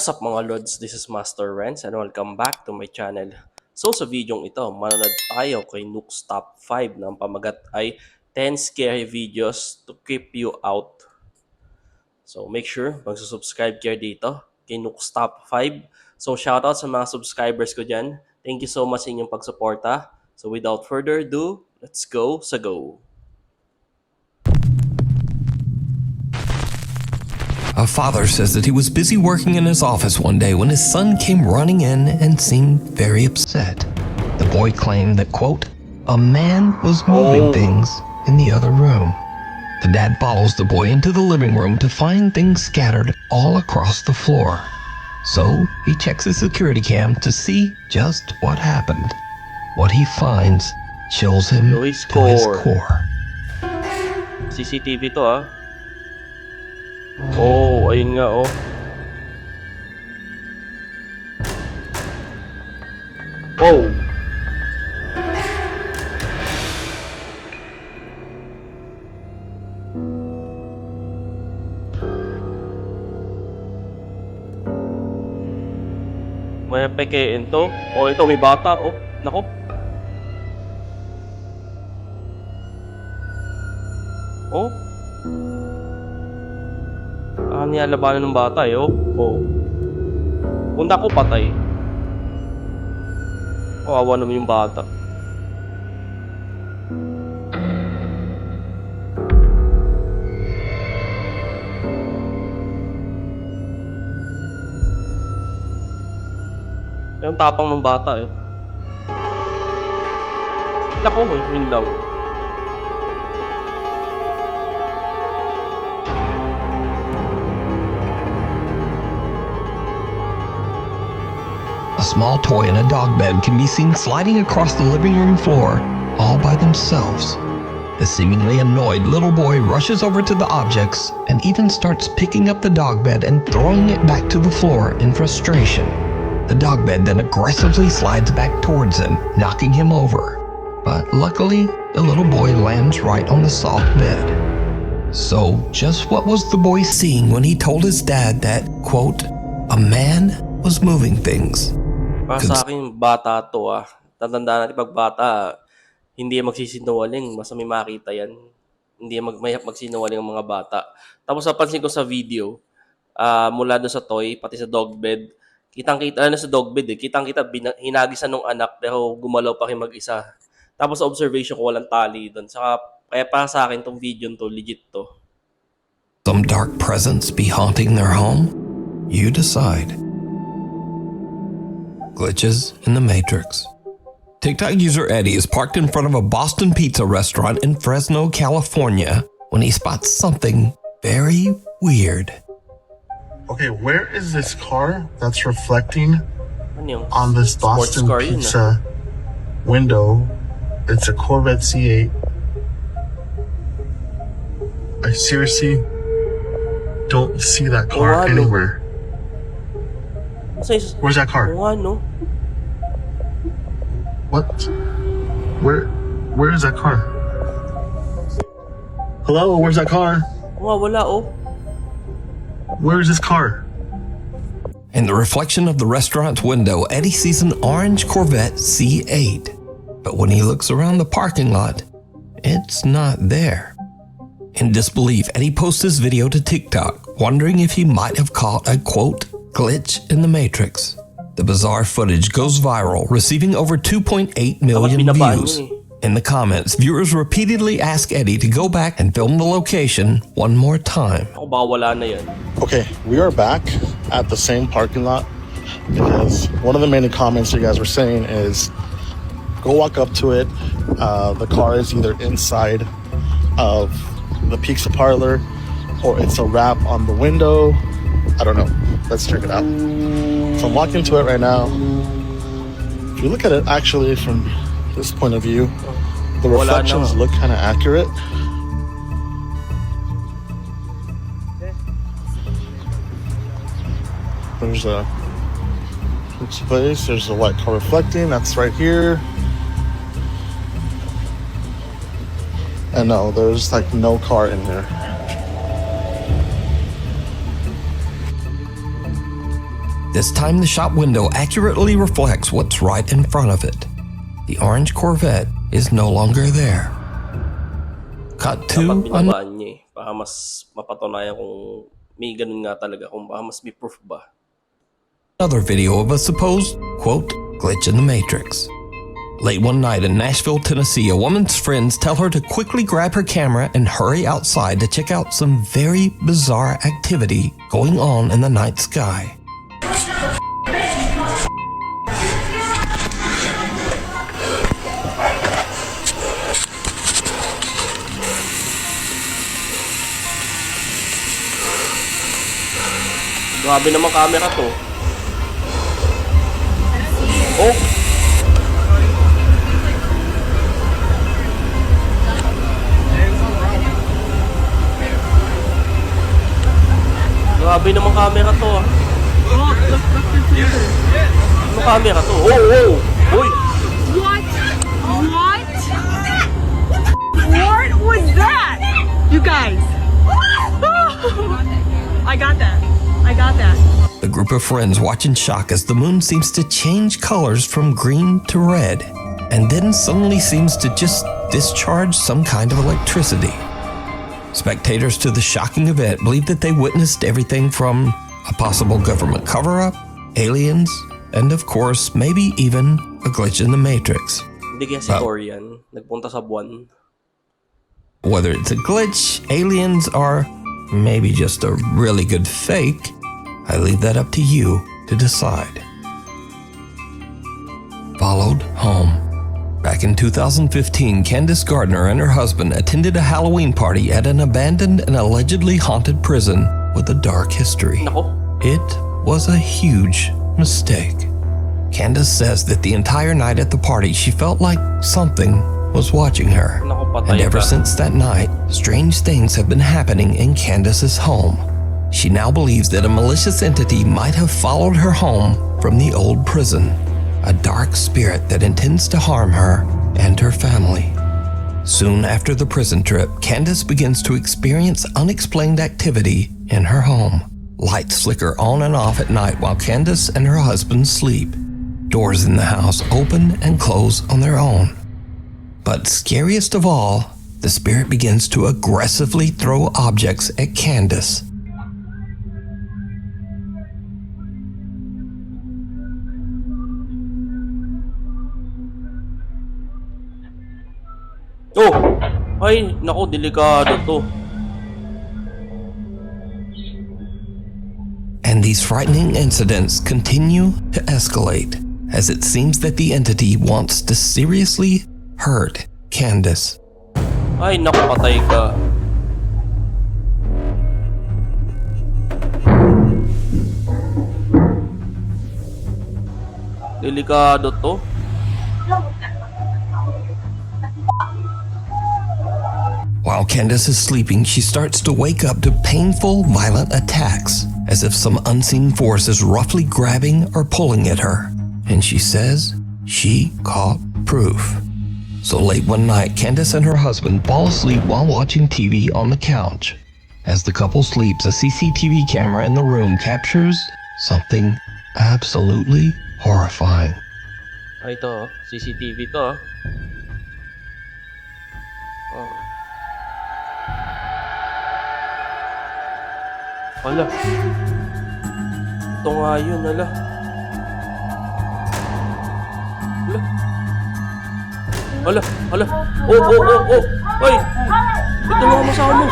What's up mga Lods? This is Master Renz and welcome back to my channel. So sa videong ito, manonood tayo kay Nook's Top 5 na ang pamagat ay 10 scary videos to keep you out. So make sure magsusubscribe kayo dito kay Nook's Top 5. So shoutout sa mga subscribers ko dyan. Thank you so much sa inyong pagsuporta. So without further ado, let's go sa go! A father says that he was busy working in his office one day when his son came running in and seemed very upset. The boy claimed that, quote, a man was moving things in the other room. The dad follows the boy into the living room to find things scattered all across the floor. So he checks his security cam to see just what happened. What he finds chills him to his core. CCTV to ah. Oh, ayun nga oh. Oh. May pekein to. Oh, ito may bata oh. Nako. Oh. Niyalabanan ng bata eh, oh. Kung ako patay. Kawawa naman yung bata. Yung tapang ng bata eh. Naku, yun lang. A small toy in a dog bed can be seen sliding across the living room floor all by themselves. The seemingly annoyed little boy rushes over to the objects and even starts picking up the dog bed and throwing it back to the floor in frustration. The dog bed then aggressively slides back towards him, knocking him over. But luckily, the little boy lands right on the soft bed. So, just what was the boy seeing when he told his dad that, quote, a man was moving things? Para sa akin, bata to ah. Tatandaan natin pag bata, hindi magsisinungaling. Basta may makita yan. Hindi magsinungaling ang mga bata. Tapos napansin ko sa video, mula doon sa toy, pati sa dog bed, kitang-kita na sa dog bed eh. Kitang-kita, hinagisan ng anak pero gumalaw pa kayo mag-isa. Tapos sa observation ko, walang tali doon. Saka, kaya para sa akin, tong video to, legit to. Some dark presence be haunting their home? You decide. Glitches in the Matrix. TikTok user Eddie is parked in front of a Boston pizza restaurant in Fresno, California, when he spots something very weird. Okay, where is this car that's reflecting on this Boston pizza window? It's a Corvette C8. I seriously don't see that car anywhere. Where's that car? What? Where is that car? Hello, where's that car? Wala oh. Where is this car? In the reflection of the restaurant's window, Eddie sees an orange Corvette C8. But when he looks around the parking lot, it's not there. In disbelief, Eddie posts this video to TikTok, wondering if he might have caught a, quote, glitch in the Matrix. The bizarre footage goes viral, receiving over 2.8 million views. In the comments, viewers repeatedly ask Eddie to go back and film the location one more time. Okay, we are back at the same parking lot because one of the main comments you guys were saying is go walk up to it. The car is either inside of the pizza parlor or it's a wrap on the window. I don't know. Let's check it out. So I'm walking to it right now. If you look at it actually from this point of view, the reflections look kind of accurate. There's a place, there's a white car reflecting, that's right here. And no, there's like no car in there. This time the shop window accurately reflects what's right in front of it. The orange Corvette is no longer there. Cut to Dapat binabaan niya eh. Baka mas mapatunayan kung may ganun nga talaga. Kung baka mas may proof ba. another video of a supposed, quote, glitch in the Matrix. Late one night in Nashville, Tennessee, a woman's friends tell her to quickly grab her camera and hurry outside to check out some very bizarre activity going on in the night sky. Grabe naman camera to. Oh! Grabe naman camera to ah. Ano camera to? Oh! Oh! Uy! What? What? What was that? You guys. I got that. I got that. The group of friends watch in shock as the moon seems to change colors from green to red, and then suddenly seems to just discharge some kind of electricity. Spectators to the shocking event believe that they witnessed everything from a possible government cover-up, aliens, and of course, maybe even a glitch in the Matrix. Hindi kaya si Torian. Nagpunta sa buwan. Whether it's a glitch, aliens, or maybe just a really good fake, I leave that up to you to decide. Followed home. Back in 2015, Candace Gardner and her husband attended a Halloween party at an abandoned and allegedly haunted prison with a dark history. Nako. It was a huge mistake. Candace says that the entire night at the party, she felt like something was watching her. Nako, patay And ever ka. since that night, strange things have been happening in Candace's home. She now believes that a malicious entity might have followed her home from the old prison, a dark spirit that intends to harm her and her family. Soon after the prison trip, Candace begins to experience unexplained activity in her home. Lights flicker on and off at night while Candace and her husband sleep. Doors in the house open and close on their own. But scariest of all, the spirit begins to aggressively throw objects at Candace. Oh! Ay, nako, delikado to. And these frightening incidents continue to escalate as it seems that the entity wants to seriously hurt Candace. Ay, nako, patay ka. Delikado to. While Candace is sleeping, she starts to wake up to painful, violent attacks, as if some unseen force is roughly grabbing or pulling at her. And she says she caught proof. So late one night, Candace and her husband fall asleep while watching TV on the couch. As the couple sleeps, a CCTV camera in the room captures something absolutely horrifying. Ay, ito, CCTV to. Oh. Hala. Ito nga yun, hala. Hala. Hala, hala. Oh, oh, oh, oh. Ay! Ito mga masama mo.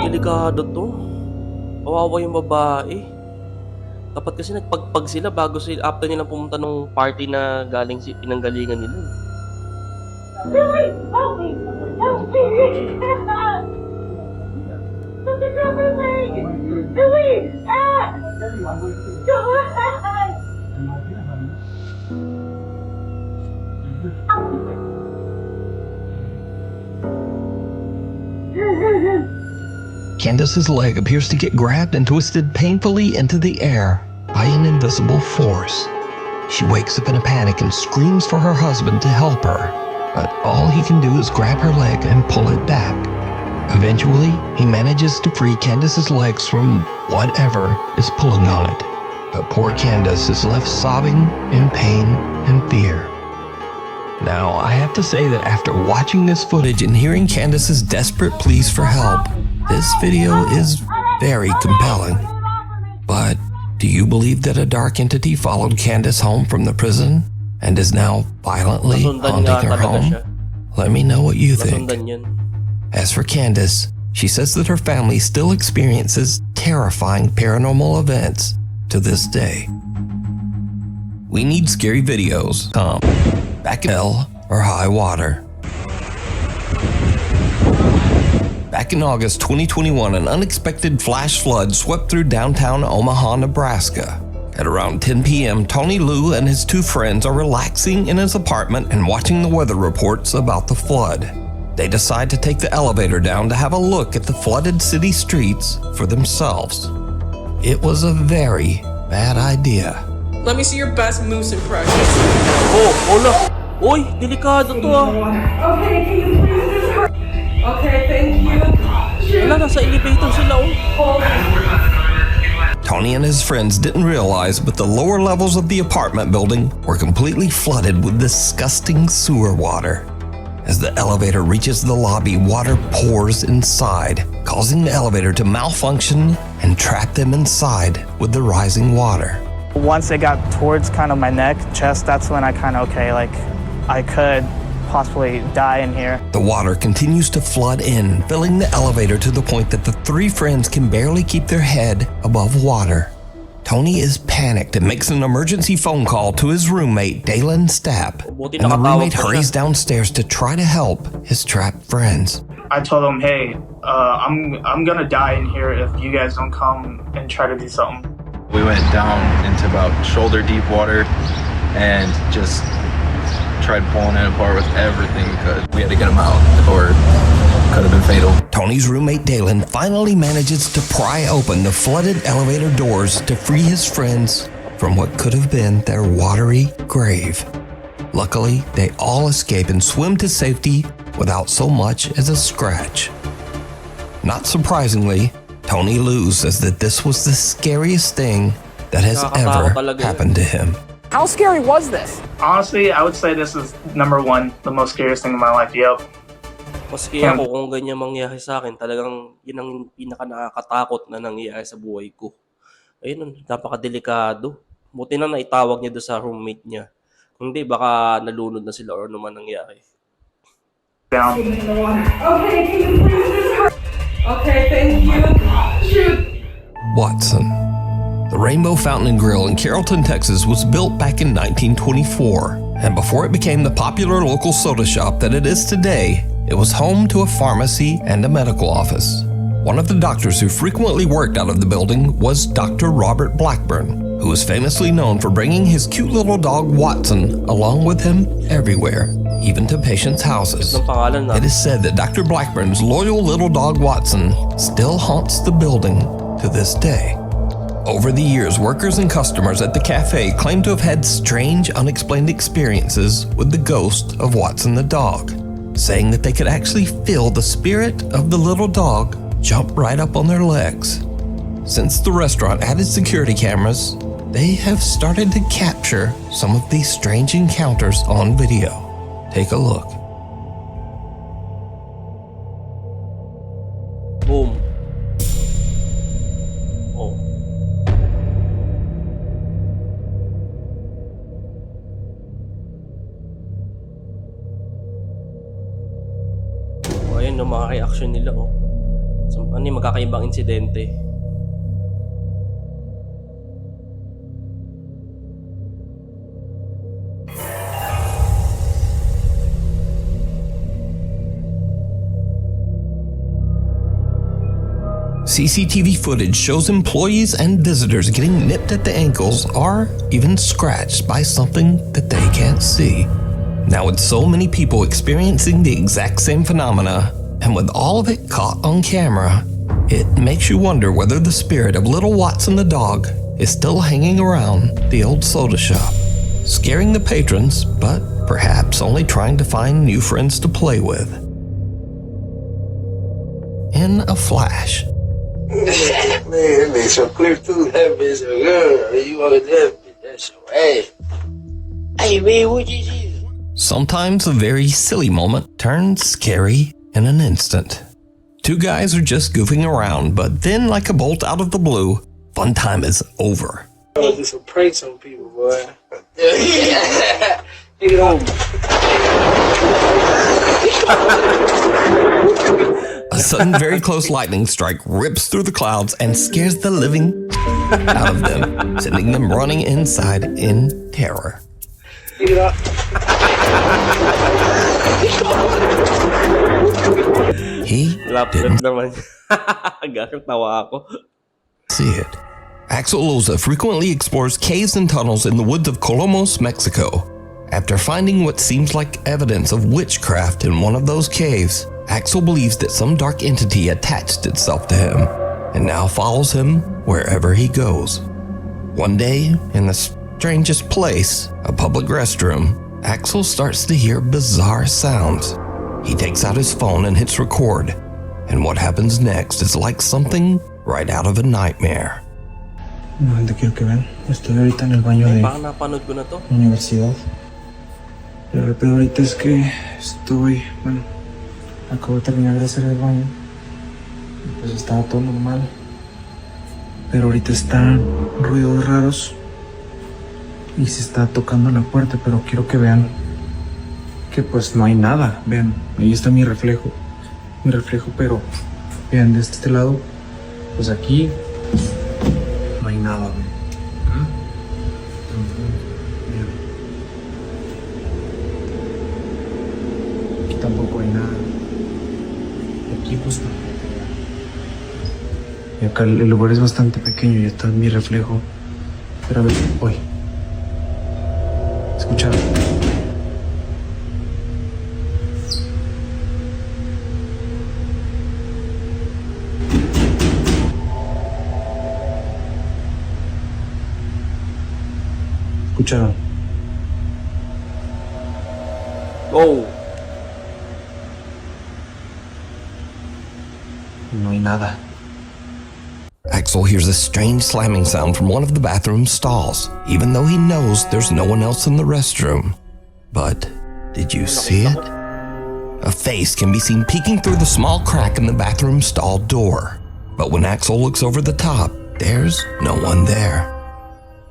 Delikado to. Kawawa yung babae. Dapat kasi nagpagpag sila bago sila after nilang pumunta nung party na galing pinanggalingan nila. Billy, help me! Help me! Something wrong with my leg! Billy! Ah! God! Candace's leg appears to get grabbed and twisted painfully into the air by an invisible force. She wakes up in a panic and screams for her husband to help her. but all he can do is grab her leg and pull it back. Eventually, he manages to free Candace's legs from whatever is pulling on it. But poor Candace is left sobbing in pain and fear. Now, I have to say that after watching this footage and hearing Candace's desperate pleas for help, this video is very compelling. But do you believe that a dark entity followed Candace home from the prison and is now violently haunting her home? Let me know what you think. As for Candace, she says that her family still experiences terrifying paranormal events to this day. We need scary videos. Back in hell or high water. Back in August 2021, an unexpected flash flood swept through downtown Omaha, Nebraska. At around 10 p.m., Tony Liu and his two friends are relaxing in his apartment and watching the weather reports about the flood. They decide to take the elevator down to have a look at the flooded city streets for themselves. It was a very bad idea. Let me see your best moose impression. Oh, hola. Uy, delikado to ah. Okay, can you please just hurry? Okay, thank you. Wala, nasa elevator sila oh. Tony and his friends didn't realize, but the lower levels of the apartment building were completely flooded with disgusting sewer water. As the elevator reaches the lobby, water pours inside, causing the elevator to malfunction and trap them inside with the rising water. Once it got towards kind of my neck, chest, that's when I kind of, I could possibly die in here. The water continues to flood in, filling the elevator to the point that the three friends can barely keep their head above water. Tony is panicked and makes an emergency phone call to his roommate, Dalen Stapp, and the roommate hurries downstairs to try to help his trapped friends. I told them, hey, I'm gonna die in here if you guys don't come and try to do something. We went down into about shoulder deep water and just tried pulling it apart with everything we could. We had to get them out or it could have been fatal. Tony's roommate Dalen finally manages to pry open the flooded elevator doors to free his friends from what could have been their watery grave. Luckily, they all escape and swim to safety without so much as a scratch. Not surprisingly, Tony Liu says that this was the scariest thing that has ever happened to him. How scary was this? Honestly, I would say this is number one, the most scariest thing in my life. Yep. Maski ako kung ganyan mangyari sa akin, talagang yun ang pinaka nakakatakot na nangyari sa buhay ko. Ayun, napakadelikado. Buti na naitawag niya doon sa roommate niya. Kung hindi, baka nalunod na sila or naman nangyari. Down. Okay, can you please just hurry? Okay, thank you. Shoot. Watson. The Rainbow Fountain and Grill in Carrollton, Texas was built back in 1924, and before it became the popular local soda shop that it is today, it was home to a pharmacy and a medical office. One of the doctors who frequently worked out of the building was Dr. Robert Blackburn, who was famously known for bringing his cute little dog Watson along with him everywhere, even to patients' houses. It is said that Dr. Blackburn's loyal little dog Watson still haunts the building to this day. Over the years, workers and customers at the cafe claim to have had strange, unexplained experiences with the ghost of Watson the dog, saying that they could actually feel the spirit of the little dog jump right up on their legs. Since the restaurant added security cameras, they have started to capture some of these strange encounters on video. Take a look. Boom. Oh. Oh, ayun, no, mga reaction nila, oh. So, ano yung magkakaibang insidente? CCTV footage shows employees and visitors getting nipped at the ankles or even scratched by something that they can't see. Now, with so many people experiencing the exact same phenomena, and with all of it caught on camera, it makes you wonder whether the spirit of little Watson the dog is still hanging around the old soda shop. scaring the patrons, but perhaps only trying to find new friends to play with. In a flash, Man, that makes so clear too. That bitch a girl. You want that bitch? That's your ass. Hey man, what you do? sometimes a very silly moment turns scary in an instant. Two guys are just goofing around, but then, like a bolt out of the blue, fun time is over. I'll do some pranks on people, boy. Take it home. A sudden, very close lightning strike rips through the clouds and scares the living out of them, sending them running inside in terror. Take it up. He Laptop naman. Gano'ng tawa ako. see it. Axel Loza frequently explores caves and tunnels in the woods of Colomos, Mexico. After finding what seems like evidence of witchcraft in one of those caves, Axel believes that some dark entity attached itself to him and now follows him wherever he goes. One day, in the strangest place, a public restroom, Axel starts to hear bizarre sounds. He takes out his phone and hits record, and what happens next is like something right out of a nightmare. No, te quiero que vean. Estoy ahorita en el baño de Baka napanood ko na to. universidad. Pero el peor ahorita es que acabo de terminar de hacer el baño. Y pues estaba todo normal. Pero ahorita están ruidos raros. Y se está tocando la puerta, pero quiero que vean que pues no hay nada. Vean, ahí está mi reflejo. Pero vean, de este lado, pues aquí no hay nada. Vean. Acá. Vean. Aquí tampoco hay nada. Aquí pues no. Y acá el lugar es bastante pequeño y está mi reflejo. Pero a ver, voy. ¿Escucharon? ¿Escucharon? Oh! No hay nada. Axel hears a strange slamming sound from one of the bathroom stalls, even though he knows there's no one else in the restroom. But did you see it? A face can be seen peeking through the small crack in the bathroom stall door. But when Axel looks over the top, there's no one there.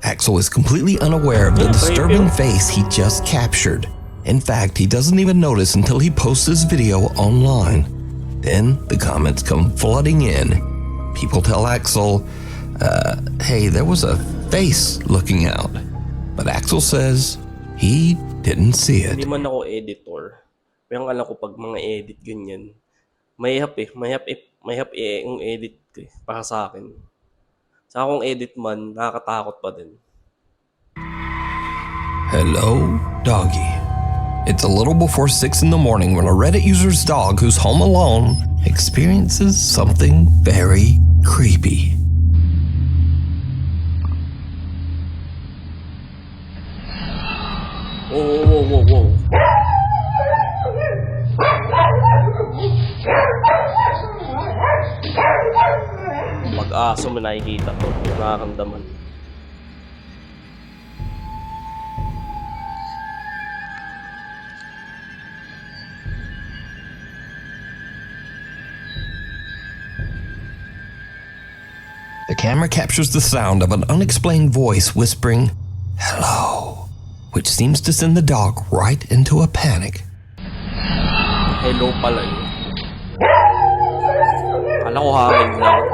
Axel is completely unaware of the disturbing face he just captured. In fact, he doesn't even notice until he posts his video online. Then the comments come flooding in. People tell Axel, hey, there was a face looking out. But Axel says he didn't see it. Hindi man ako editor. Pero ang alam ko pag mga edit ganyan, mahirap yung edit ko para sa akin. Sa akong edit man, nakakatakot pa din. Hello, doggy. It's a little before 6 in the morning when a Reddit user's dog who's home alone experiences something very creepy. Whoa. Mag-aso mo nakikita ko. Nakakamdaman. The camera captures the sound of an unexplained voice whispering, "Hello," which seems to send the dog right into a panic. Hello pala yun. Kala ko hangin lang.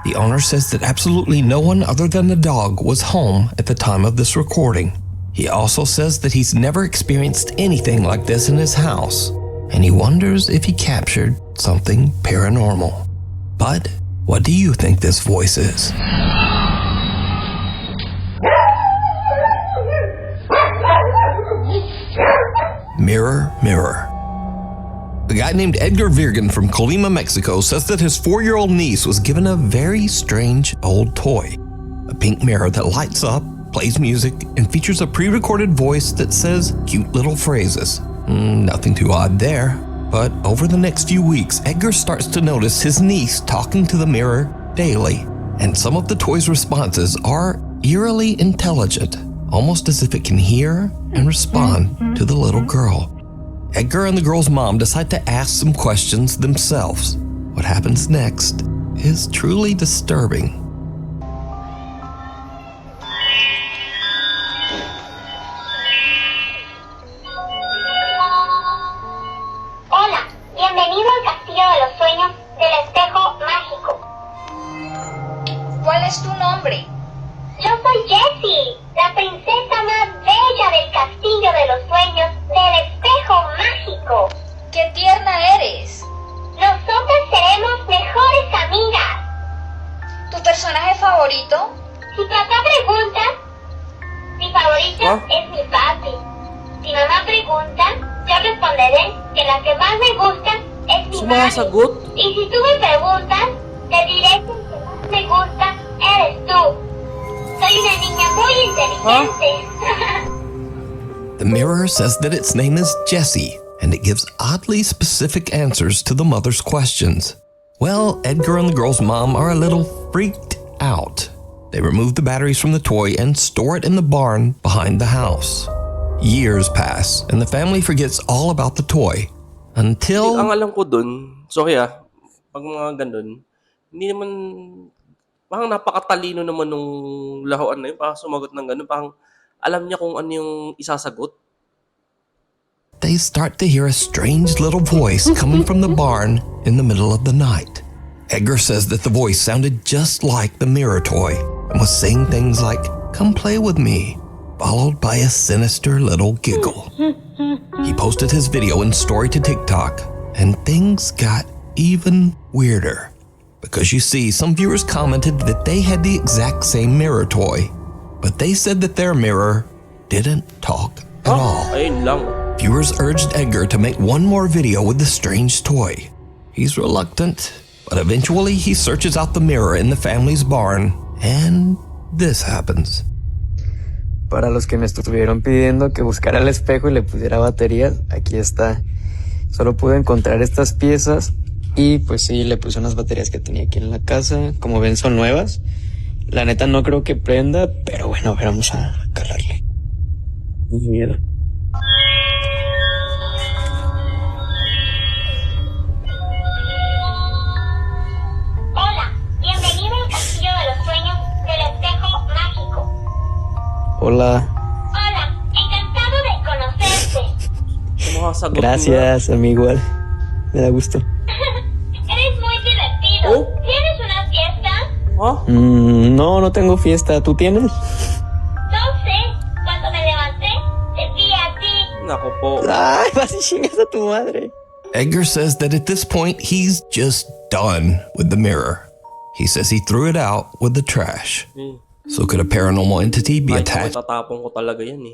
The owner says that absolutely no one other than the dog was home at the time of this recording. He also says that he's never experienced anything like this in his house, and he wonders if he captured something paranormal. But what do you think this voice is? Mirror, mirror, A guy named Edgar Virgen from Colima, Mexico says that his 4-year-old niece was given a very strange old toy. A pink mirror that lights up, plays music, and features a pre-recorded voice that says cute little phrases. Nothing too odd there. But over the next few weeks, Edgar starts to notice his niece talking to the mirror daily. And some of the toy's responses are eerily intelligent, almost as if it can hear and respond to the little girl. Edgar and the girl's mom decide to ask some questions themselves. What happens next is truly disturbing. Hola, bienvenido al Castillo de los Sueños del Espejo Mágico. ¿Cuál es tu nombre? Yo soy Jessie, la princesa más bella del Castillo de los Sueños del Espejo Mágico. ¡Qué tierna eres! Nosotras seremos mejores amigas. ¿Tu personaje favorito? Si papá pregunta, mi favorito es mi papi. Si mamá pregunta, yo responderé que la que más me gusta es mi mami. Y si tú me preguntas, te diré que la que más me gusta eres tú. Soy una niña muy inteligente. The mirror says that its name is Jessie, and it gives oddly specific answers to the mother's questions. Well, Edgar and the girl's mom are a little freaked out. They remove the batteries from the toy and store it in the barn behind the house. Years pass, and the family forgets all about the toy until... Ang alam ko dun, sorry pag mga ganun, hindi naman, parang napakatalino naman nung laruan na yun, parang sumagot ng ganun, parang alam niya kung ano yung isasagot. They start to hear a strange little voice coming from the barn in the middle of the night. Edgar says that the voice sounded just like the mirror toy and was saying things like, "Come play with me," followed by a sinister little giggle. He posted his video and story to TikTok, and things got even weirder. Because you see, some viewers commented that they had the exact same mirror toy, but they said that their mirror didn't talk at all. Ayun lang. Viewers urged Edgar to make one more video with the strange toy. He's reluctant, but eventually he searches out the mirror in the family's barn, and this happens. Para los que me estuvieron pidiendo que buscara el espejo y le pusiera baterías, aquí está. Solo pude encontrar estas piezas y pues sí, le puse unas baterías que tenía aquí en la casa. Como ven, son nuevas. La neta no creo que prenda, pero bueno, a ver, vamos a calarle. Muy miedo. Hola, bienvenido al Castillo de los Sueños del Espejo Mágico. Hola. Hola, encantado de conocerte. Gracias, a mí igual. Me da gusto. Eres muy divertido. ¿Tienes una fiesta? No tengo fiesta. ¿Tú tienes? No sé. Cuando me levanté, te vi a ti. Naku po. Ay, vas y chingas a tu madre. Edgar says that at this point, he's just done with the mirror. He says he threw it out with the trash. So could a paranormal entity be attached Matatapon ko talaga yan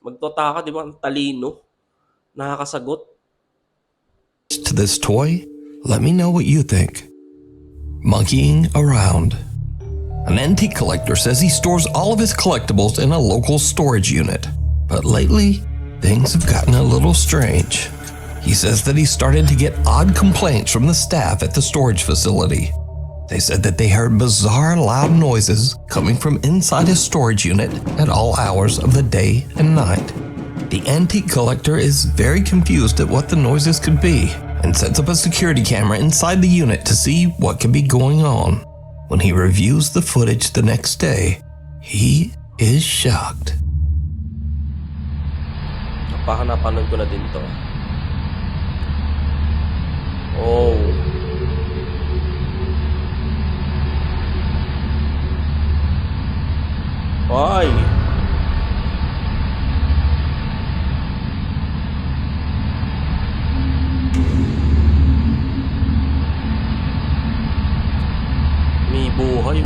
Magtotaka, di ba? Ang talino. Nakakasagot. to this toy? Let me know what you think. Monkeying around. An antique collector says he stores all of his collectibles in a local storage unit. But lately, things have gotten a little strange. He says that he started to get odd complaints from the staff at the storage facility. They said that they heard bizarre loud noises coming from inside his storage unit at all hours of the day and night. The antique collector is very confused at what the noises could be and sets up a security camera inside the unit to see what could be going on. When he reviews the footage the next day, he is shocked. Napanood ko na din to. Oh. Ay. May buhay.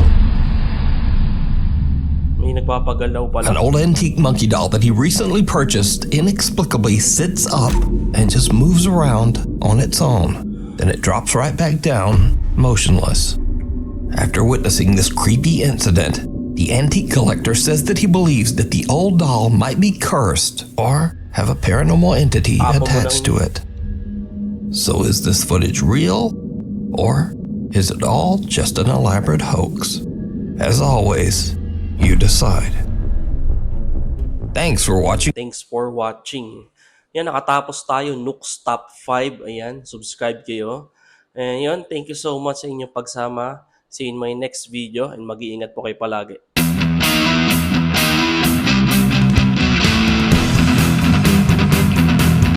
May May nagpapagalaw pala. An old antique monkey doll that he recently purchased inexplicably sits up and just moves around on its own. Then it drops right back down, motionless. After witnessing this creepy incident, the antique collector says that he believes that the old doll might be cursed or have a paranormal entity attached to it. So is this footage real, or is it all just an elaborate hoax? As always, you decide. Thanks for watching. Thanks for watching. Yan, nakatapos tayo. Nook's Top 5. Ayan, subscribe kayo. And yun, thank you so much sa inyong pagsama. See you in my next video and mag-iingat po kayo palagi.